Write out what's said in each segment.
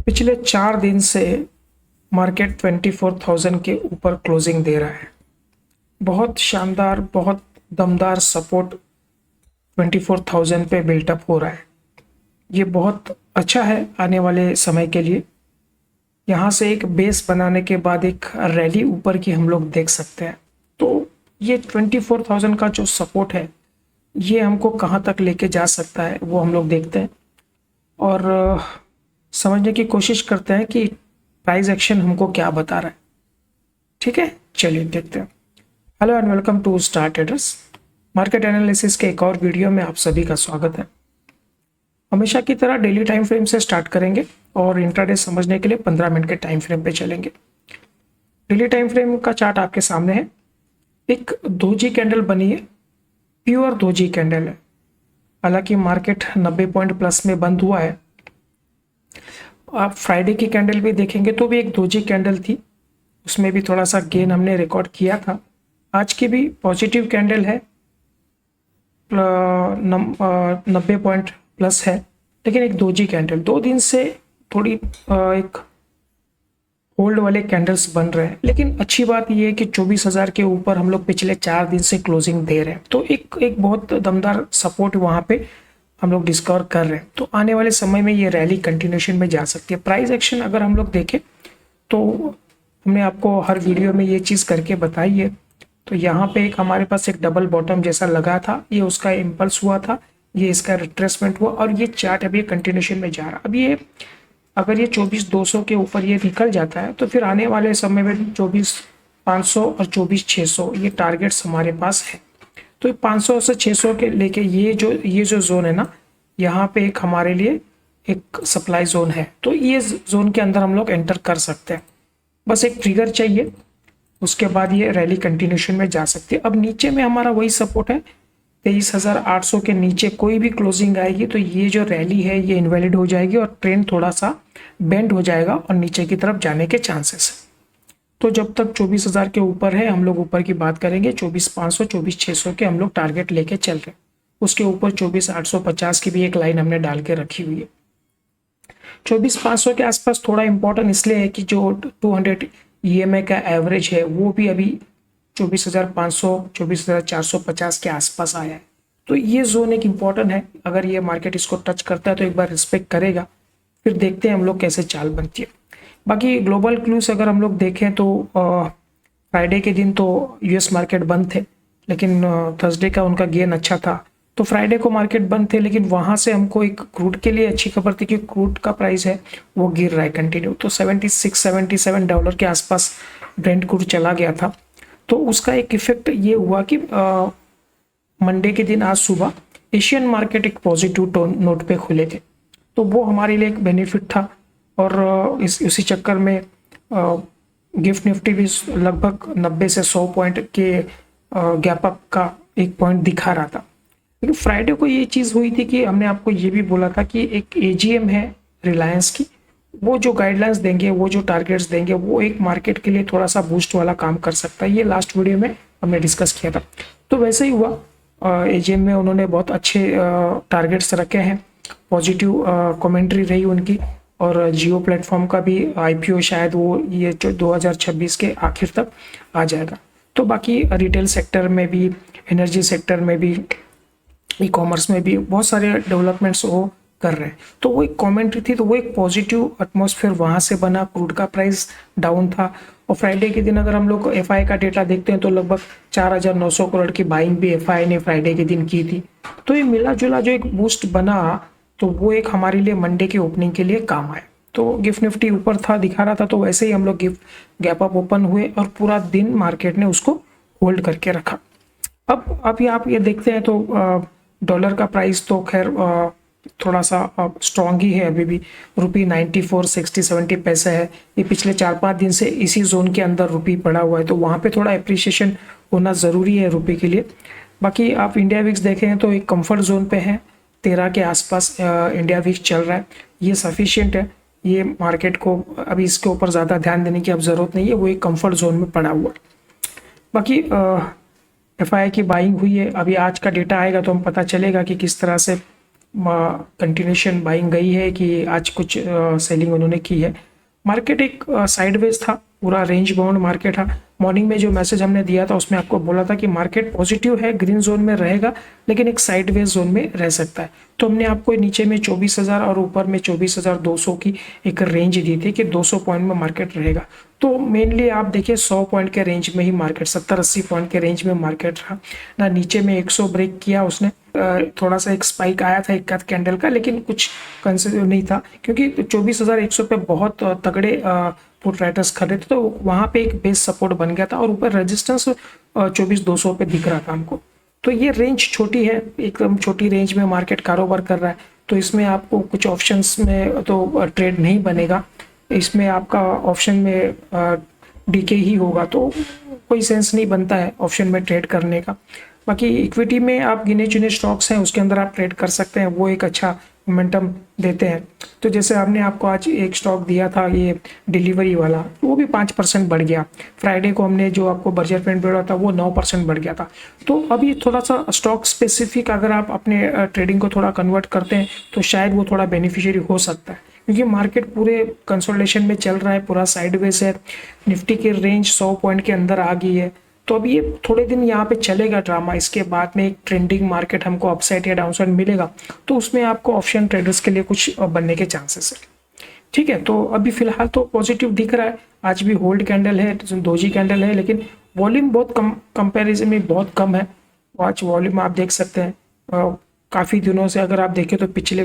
पिछले 4 दिन से मार्केट 24,000 के ऊपर क्लोजिंग दे रहा है। बहुत शानदार, बहुत दमदार सपोर्ट 24,000 पे बिल्टअप हो रहा है। ये बहुत अच्छा है आने वाले समय के लिए। यहाँ से एक बेस बनाने के बाद एक रैली ऊपर की हम लोग देख सकते हैं। तो ये 24,000 का जो सपोर्ट है, ये हमको कहाँ तक लेके जा सकता है वो हम लोग देखते हैं और समझने की कोशिश करते हैं कि प्राइस एक्शन हमको क्या बता रहा है। ठीक है, चलिए देखते हैं। Hello and welcome to star traders. Market analysis के एक और वीडियो में आप सभी का स्वागत है। हमेशा की तरह डेली टाइम फ्रेम से स्टार्ट करेंगे और इंट्राडे समझने के लिए 15 मिनट के टाइम फ्रेम पे चलेंगे। डेली टाइम फ्रेम का चार्ट आपके सामने है। एक दोजी कैंडल बनी है, प्योर दोजी कैंडल है। हालांकि मार्केट 90 पॉइंट प्लस में बंद हुआ है। आप फ्राइडे की कैंडल भी देखेंगे तो भी एक दोजी कैंडल थी, उसमें भी थोड़ा सा गेन हमने रिकॉर्ड किया था। आज की भी पॉजिटिव कैंडल है, 90 पॉइंट प्लस है, लेकिन एक दोजी कैंडल 2 दिन से थोड़ी एक होल्ड वाले कैंडल्स बन रहे हैं। लेकिन अच्छी बात यह है कि 24,000 के ऊपर हम लोग पिछले 4 दिन से क्लोजिंग दे रहे हैं, तो एक बहुत दमदार सपोर्ट वहां पे हम लोग डिस्कवर कर रहे हैं। तो आने वाले समय में ये रैली कंटिन्यूशन में जा सकती है। प्राइस एक्शन अगर हम लोग देखें तो हमने आपको हर वीडियो में ये चीज़ करके बताई है। तो यहाँ पे एक हमारे पास एक डबल बॉटम जैसा लगा था, ये उसका इम्पल्स हुआ था, ये इसका रिट्रेसमेंट हुआ और ये चार्ट अभी कंटिन्यूशन में जा रहा। अब ये अगर ये 24,200 के ऊपर ये निकल जाता है तो फिर आने वाले समय में 24,500 और 24,600 ये टारगेट्स हमारे पास है। तो 500 से 600 के लेके ये जो जोन है ना, यहाँ पे एक हमारे लिए एक सप्लाई जोन है। तो ये जोन के अंदर हम लोग एंटर कर सकते हैं। बस एक ट्रिगर चाहिए, उसके बाद ये रैली कंटिन्यूशन में जा सकती है। अब नीचे में हमारा वही सपोर्ट है, 23,800 के नीचे कोई भी क्लोजिंग आएगी तो ये जो रैली है ये इनवैलिड हो जाएगी और ट्रेंड थोड़ा सा बेंड हो जाएगा और नीचे की तरफ जाने के चांसेस है। तो जब तक 24,000 के ऊपर है हम लोग ऊपर की बात करेंगे। 24,500 24,600 के हम लोग टारगेट लेके चल रहे हैं। उसके ऊपर 24,850 की भी एक लाइन हमने डाल के रखी हुई है। 24,500 के आसपास थोड़ा इंपॉर्टेंट इसलिए है कि जो 200 EMA का एवरेज है वो भी अभी 24,500 24,450 के आसपास आया है। तो ये जोन एक इम्पॉर्टेंट है। अगर ये मार्केट इसको टच करता है तो एक बार रिस्पेक्ट करेगा, फिर देखते हैं हम लोग कैसे चाल बनती है। बाकी ग्लोबल क्लूज अगर हम लोग देखें तो फ्राइडे के दिन तो US मार्केट बंद थे, लेकिन थर्सडे का उनका गेन अच्छा था। तो फ्राइडे को मार्केट बंद थे, लेकिन वहां से हमको एक क्रूड के लिए अच्छी खबर थी कि क्रूड का प्राइस है वो गिर रहा है कंटिन्यू। तो $76-77 के आसपास ब्रेंट क्रूड चला गया था। तो उसका एक इफेक्ट ये हुआ कि मंडे के दिन आज सुबह एशियन मार्केट एक पॉजिटिव नोट पे खुले थे, तो वो हमारे लिए एक बेनिफिट था। और इसी चक्कर में गिफ्ट निफ्टी भी लगभग 90 से 100 पॉइंट के गैप अप का एक पॉइंट दिखा रहा था। लेकिन फ्राइडे को ये चीज़ हुई थी कि हमने आपको ये भी बोला था कि एक AGM है रिलायंस की, वो जो गाइडलाइंस देंगे, वो जो टारगेट्स देंगे, वो एक मार्केट के लिए थोड़ा सा बूस्ट वाला काम कर सकता है। ये लास्ट वीडियो में हमने डिस्कस किया था। तो वैसे ही हुआ, AGM में उन्होंने बहुत अच्छे टारगेट्स रखे हैं, पॉजिटिव कमेंट्री रही उनकी। और जियो प्लेटफॉर्म का भी IPO शायद वो ये 2026 के आखिर तक आ जाएगा। तो बाकी रिटेल सेक्टर में भी, एनर्जी सेक्टर में भी, ई-कॉमर्स में भी बहुत सारे डेवलपमेंट्स वो कर रहे हैं। तो वो एक कमेंट्री थी, तो वो एक पॉजिटिव एटमॉस्फेयर वहां से बना। क्रूड का प्राइस डाउन था और फ्राइडे के दिन अगर हम लोग FI का डेटा देखते हैं तो लगभग 4,900 करोड़ की बाइंग भी FI ने फ्राइडे के दिन की थी। तो ये मिला जुला जो एक बूस्ट बना, तो वो एक हमारे लिए मंडे की ओपनिंग के लिए काम आया। तो गिफ्ट निफ्टी ऊपर था, दिखा रहा था, तो वैसे ही हम लोग गैप अप ओपन हुए और पूरा दिन मार्केट ने उसको होल्ड करके रखा। अब अभी आप ये देखते हैं तो डॉलर का प्राइस तो खैर थोड़ा सा स्ट्रॉन्ग ही है अभी भी। रुपी 94 60 70 पैसे है। ये पिछले 4-5 दिन से इसी जोन के अंदर रुपी पड़ा हुआ है, तो वहाँ पे थोड़ा एप्रिसिएशन होना ज़रूरी है रुपी के लिए। बाकी आप इंडिया विक्स देखें तो एक कंफर्ट जोन पे है, 13 के आसपास इंडिया विक्स चल रहा है। ये सफिशिएंट है, ये मार्केट को अभी इसके ऊपर ज़्यादा ध्यान देने की अब ज़रूरत नहीं है, वो एक कंफर्ट जोन में पड़ा हुआ है। बाकी FI की बाइंग हुई है। अभी आज का डेटा आएगा तो हम पता चलेगा कि किस तरह से कंटिन्यूशन बाइंग गई है कि आज कुछ सेलिंग उन्होंने की है। मार्केट एक साइडवेज था, पूरा रेंज बाउंड मार्केट था। मॉर्निंग में जो मैसेज हमने दिया था उसमें आपको बोला था कि मार्केट पॉजिटिव है, ग्रीन जोन में रहेगा, लेकिन एक साइडवेज जोन में रह सकता है। तो हमने आपको नीचे में 24,000 और ऊपर में 24,200 की एक रेंज दी थी कि 200 पॉइंट में मार्केट रहेगा। तो मेनली आप देखिए 100 पॉइंट के रेंज में ही मार्केट, 70-80 पॉइंट के रेंज में मार्केट रहा ना। नीचे में 100 ब्रेक किया उसने, थोड़ा सा एक स्पाइक आया था एक आध कैंडल का, लेकिन कुछ कंसिडर नहीं था क्योंकि 24,100 पे बहुत तगड़े पुट राइटर्स खड़े थे, तो वहां पे एक बेस सपोर्ट बन गया था और ऊपर रेजिस्टेंस 24,200 पे दिख रहा था हमको। तो ये रेंज छोटी है, एकदम छोटी रेंज में मार्केट कारोबार कर रहा है, तो इसमें आपको कुछ ऑप्शंस में तो ट्रेड नहीं बनेगा। इसमें आपका ऑप्शन में डीके ही होगा, तो कोई सेंस नहीं बनता है ऑप्शन में ट्रेड करने का। बाकी इक्विटी में आप गिने चुने स्टॉक्स हैं उसके अंदर आप ट्रेड कर सकते हैं, वो एक अच्छा मोमेंटम देते हैं। तो जैसे हमने आपको आज एक स्टॉक दिया था ये डिलीवरी वाला, वो भी 5% बढ़ गया। फ्राइडे को हमने जो आपको बर्जर पेंट बोला था वो 9% बढ़ गया था। तो अभी थोड़ा सा स्टॉक स्पेसिफिक अगर आप अपने ट्रेडिंग को थोड़ा कन्वर्ट करते हैं तो शायद वो थोड़ा बेनिफिशियरी हो सकता है, क्योंकि मार्केट पूरे कंसोलिडेशन में चल रहा है, पूरा साइडवेज है। निफ्टी की रेंज 100 पॉइंट के अंदर आ गई है, तो अब ये थोड़े दिन यहाँ पे चलेगा ड्रामा। इसके बाद में एक ट्रेंडिंग मार्केट हमको अपसाइड या डाउनसाइड मिलेगा, तो उसमें आपको ऑप्शन ट्रेडर्स के लिए कुछ बनने के चांसेस है। ठीक है, तो अभी फिलहाल तो पॉजिटिव दिख रहा है। आज भी होल्ड कैंडल है, दोजी कैंडल है, लेकिन वॉल्यूम बहुत कम, कंपैरिजन में बहुत कम है। आज वॉल्यूम आप देख सकते हैं काफ़ी दिनों से अगर आप देखें तो पिछले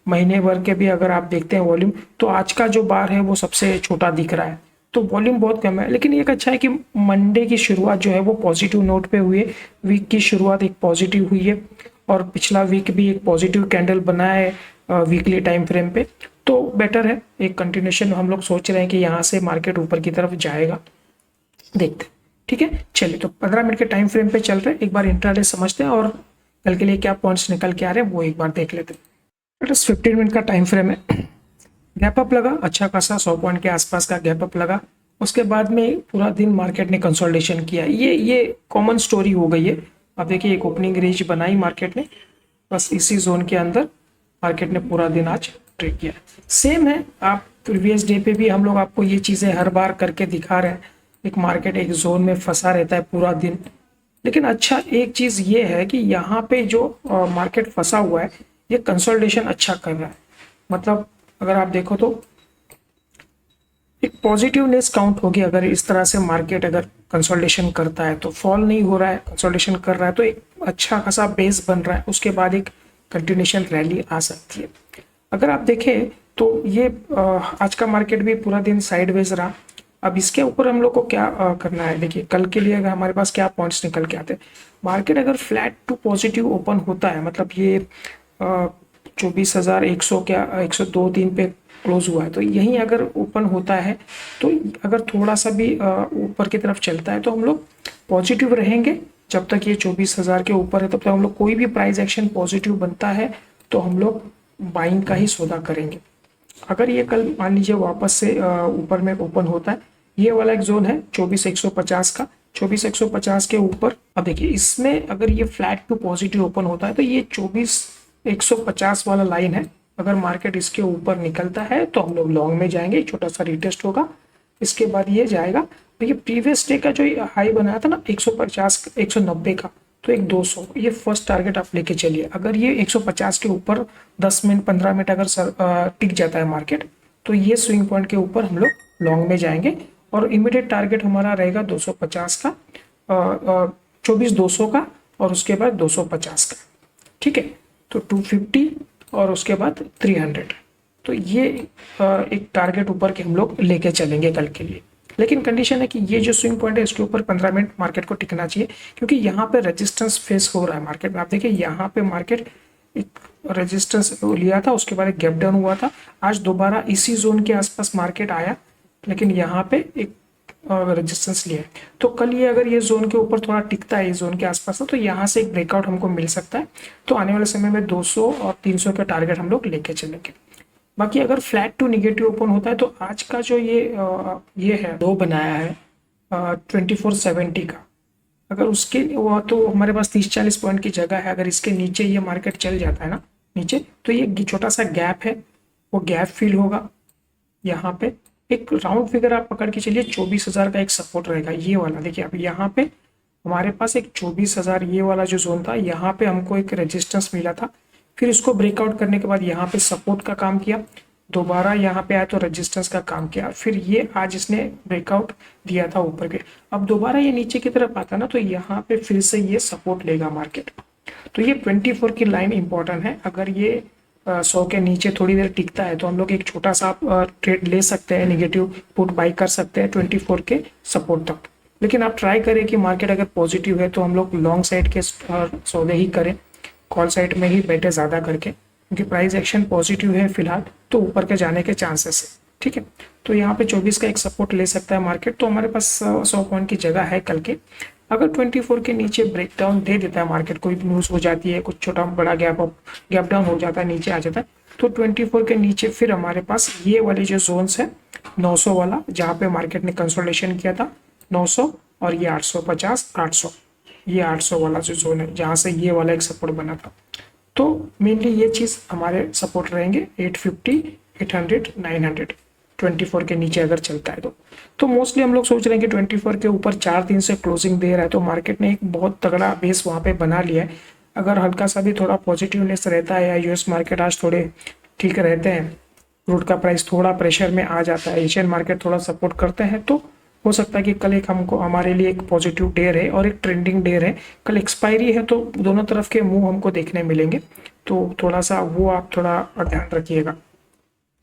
महीने भर के भी अगर आप देखते हैं वॉल्यूम, तो आज का जो बार है वो सबसे छोटा दिख रहा है। तो वॉल्यूम बहुत कम है, लेकिन एक अच्छा है कि मंडे की शुरुआत जो है वो पॉजिटिव नोट पे हुई है। वीक की शुरुआत एक पॉजिटिव हुई है और पिछला वीक भी एक पॉजिटिव कैंडल बना है वीकली टाइम फ्रेम पे, तो बेटर है। एक कंटिन्यूशन हम लोग सोच रहे हैं कि यहाँ से मार्केट ऊपर की तरफ जाएगा, देखते। ठीक है, चलिए तो 15 मिनट के टाइम फ्रेम पे चल रहे हैं, एक बार इंट्राडे समझते हैं और कल के लिए क्या पॉइंट्स निकल के आ रहे हैं वो एक बार देख लेते हैं। 15 मिनट का टाइम फ्रेम है। गैप अप लगा अच्छा खासा, 100 पॉइंट के आसपास का गैप अप लगा। उसके बाद में पूरा दिन मार्केट ने कंसोलिडेशन किया। ये कॉमन स्टोरी हो गई है। अब देखिए एक ओपनिंग रेंज बनाई मार्केट ने, बस इसी जोन के अंदर मार्केट ने पूरा दिन आज ट्रेड किया। सेम है, आप प्रीवियस डे पे भी हम लोग आपको ये चीज़ें हर बार करके दिखा रहे हैं। एक मार्केट एक जोन में फंसा रहता है पूरा दिन, लेकिन अच्छा एक चीज़ ये है कि यहाँ पे जो मार्केट फंसा हुआ है ये कंसोलिडेशन अच्छा कर रहा है। मतलब अगर आप देखो तो एक पॉजिटिवनेस काउंट होगी। अगर इस तरह से मार्केट अगर कंसोलिडेशन करता है तो फॉल नहीं हो रहा है, कंसोलिडेशन कर रहा है, तो एक अच्छा खासा बेस बन रहा है, उसके बाद एक कंटिन्यूशन रैली आ सकती है। अगर आप देखें तो ये आज का मार्केट भी पूरा दिन साइडवेज रहा। अब इसके ऊपर हम लोग को क्या करना है, देखिए कल के लिए अगर हमारे पास क्या पॉइंट्स निकल के आते हैं। मार्केट अगर फ्लैट टू पॉजिटिव ओपन होता है, मतलब ये 24,100 क्या 102-3 पे क्लोज हुआ है, तो यहीं अगर ओपन होता है तो अगर थोड़ा सा भी ऊपर की तरफ चलता है तो हम लोग पॉजिटिव रहेंगे। जब तक ये 24,000 के ऊपर है तब तक हम लोग कोई भी प्राइस एक्शन पॉजिटिव बनता है तो हम लोग बाइंग का ही सौदा करेंगे। अगर ये कल मान लीजिए वापस से ऊपर में ओपन होता है, ये वाला एक जोन है 24,150 का, 24,150 के ऊपर। अब देखिए इसमें अगर ये फ्लैट टू पॉजिटिव ओपन होता है तो ये 24,150 वाला लाइन है। अगर मार्केट इसके ऊपर निकलता है तो हम लोग लॉन्ग में जाएंगे, छोटा सा रिटेस्ट होगा, इसके बाद ये जाएगा। तो ये प्रीवियस डे का जो हाई बनाया था ना 150 190 का, तो एक 200 ये फर्स्ट टारगेट आप लेके चलिए। अगर ये 150 के ऊपर 10 मिनट 15 मिनट अगर टिक जाता है मार्केट, तो ये स्विंग पॉइंट के ऊपर हम लोग लॉन्ग में जाएंगे और इमीडिएट टारगेट हमारा रहेगा 250 का, 24,200 का और उसके बाद 250 का। ठीक है, तो 250 और उसके बाद 300, तो ये एक टारगेट ऊपर के हम लोग लेके चलेंगे कल के लिए। लेकिन कंडीशन है कि ये जो स्विंग पॉइंट है इसके ऊपर 15 मिनट मार्केट को टिकना चाहिए, क्योंकि यहाँ पे रेजिस्टेंस फेस हो रहा है मार्केट में। आप देखिए यहाँ पे मार्केट एक रेजिस्टेंस लिया था, उसके बाद एक गैप डाउन हुआ था। आज दोबारा इसी जोन के आसपास मार्केट आया, लेकिन यहाँ पे एक रेजिस्टेंस लिया है। तो कल ये अगर ये जोन के ऊपर थोड़ा टिकता है, इस जोन के आसपास, तो यहाँ से एक ब्रेकआउट हमको मिल सकता है। तो आने वाले समय में 200 और 300 का टारगेट हम लोग लेके चलेंगे। बाकी अगर फ्लैट टू निगेटिव ओपन होता है तो आज का जो ये है दो बनाया है 2470 का, अगर उसके वो तो हमारे पास 30-40 पॉइंट की जगह है। अगर इसके नीचे ये मार्केट चल जाता है ना, नीचे, तो ये छोटा सा गैप है, वो गैप फिल होगा। यहाँ पे एक राउंड फिगर आप पकड़ के चलिए, 24,000 का एक सपोर्ट रहेगा, ये वाला देखिए। अब यहाँ पे हमारे पास एक 24,000 ये वाला जो जोन था, यहाँ पे हमको एक रेजिस्टेंस मिला था, फिर इसको ब्रेकआउट करने के बाद यहाँ पे सपोर्ट का काम किया, दोबारा यहाँ पे आया तो रेजिस्टेंस का काम किया, फिर ये आज इसने ब्रेकआउट दिया था ऊपर के। अब दोबारा ये नीचे की तरफ आता ना, तो यहाँ पे फिर से ये सपोर्ट लेगा मार्केट। तो ये 24 की लाइन इंपॉर्टेंट है। अगर ये 100 के नीचे थोड़ी देर टिकता है तो हम लोग एक छोटा सा ट्रेड ले सकते हैं, नेगेटिव पुट बाई कर सकते हैं 24 के सपोर्ट तक। लेकिन आप ट्राई करें कि मार्केट अगर पॉजिटिव है तो हम लोग लॉन्ग साइड के सौदे ही करें, कॉल साइड में ही बैठे ज़्यादा करके, क्योंकि प्राइस एक्शन पॉजिटिव है फिलहाल, तो ऊपर के जाने के चांसेस है। ठीक है, तो यहाँ पे 24 का एक सपोर्ट ले सकता है मार्केट। तो हमारे पास 100 पॉइंट की जगह है कल के। अगर 24 के नीचे ब्रेकडाउन दे देता है मार्केट, कोई न्यूज़ हो जाती है, कुछ छोटा बड़ा गैप डाउन हो जाता है, नीचे आ जाता है, तो 24 के नीचे फिर हमारे पास ये वाले जो जोन्स है, 900 वाला जहाँ पे मार्केट ने कंसोलिडेशन किया था, 900 और ये 850, 800, ये 800 वाला जो जोन है जहाँ से ये वाला एक सपोर्ट बना था। तो मेनली ये चीज़ हमारे सपोर्ट रहेंगे 850, 800, 900, 24 के नीचे अगर चलता है तो मोस्टली हम लोग सोच रहे हैं कि 24 के ऊपर 4 दिन से क्लोजिंग दे रहा है, तो मार्केट ने एक बहुत तगड़ा बेस वहाँ पे बना लिया है। अगर हल्का सा भी थोड़ा पॉजिटिवनेस रहता है या यूएस मार्केट आज थोड़े ठीक रहते हैं, क्रूड का प्राइस थोड़ा प्रेशर में आ जाता है, एशियन मार्केट थोड़ा सपोर्ट करते हैं, तो हो सकता है कि कल एक हमको हमारे लिए एक पॉजिटिव डे रहे और एक ट्रेंडिंग डे रहे। कल एक्सपायरी है तो दोनों तरफ के मुंह हमको देखने मिलेंगे, तो थोड़ा सा वो आप थोड़ा ध्यान रखिएगा,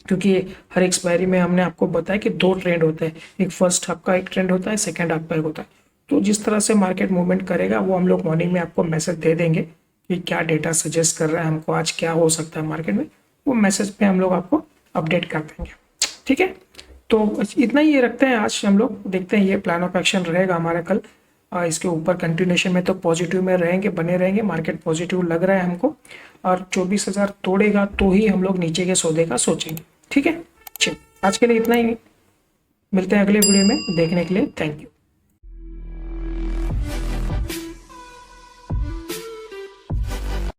क्योंकि हर एक्सपायरी में हमने आपको बताया कि 2 ट्रेंड होते हैं, एक फर्स्ट हाफ का एक ट्रेंड होता है, सेकेंड हाफ का एक होता है। तो जिस तरह से मार्केट मूवमेंट करेगा वो हम लोग मॉर्निंग में आपको मैसेज दे देंगे कि क्या डेटा सजेस्ट कर रहा है हमको, आज क्या हो सकता है मार्केट में, वो मैसेज पे हम लोग आपको अपडेट कर देंगे। ठीक है, तो इतना ही ये रखते हैं आज हम लोग, देखते हैं ये प्लान ऑफ एक्शन रहेगा हमारा कल। इसके ऊपर कंटिन्यूएशन में तो पॉजिटिव में रहेंगे, बने रहेंगे, मार्केट पॉजिटिव लग रहा है हमको, और 24,000 तोड़ेगा तो ही हम लोग नीचे के सौदे का सोचेंगे। ठीक है, चलिए आज के लिए इतना ही, मिलते हैं अगले वीडियो में, देखने के लिए थैंक यू।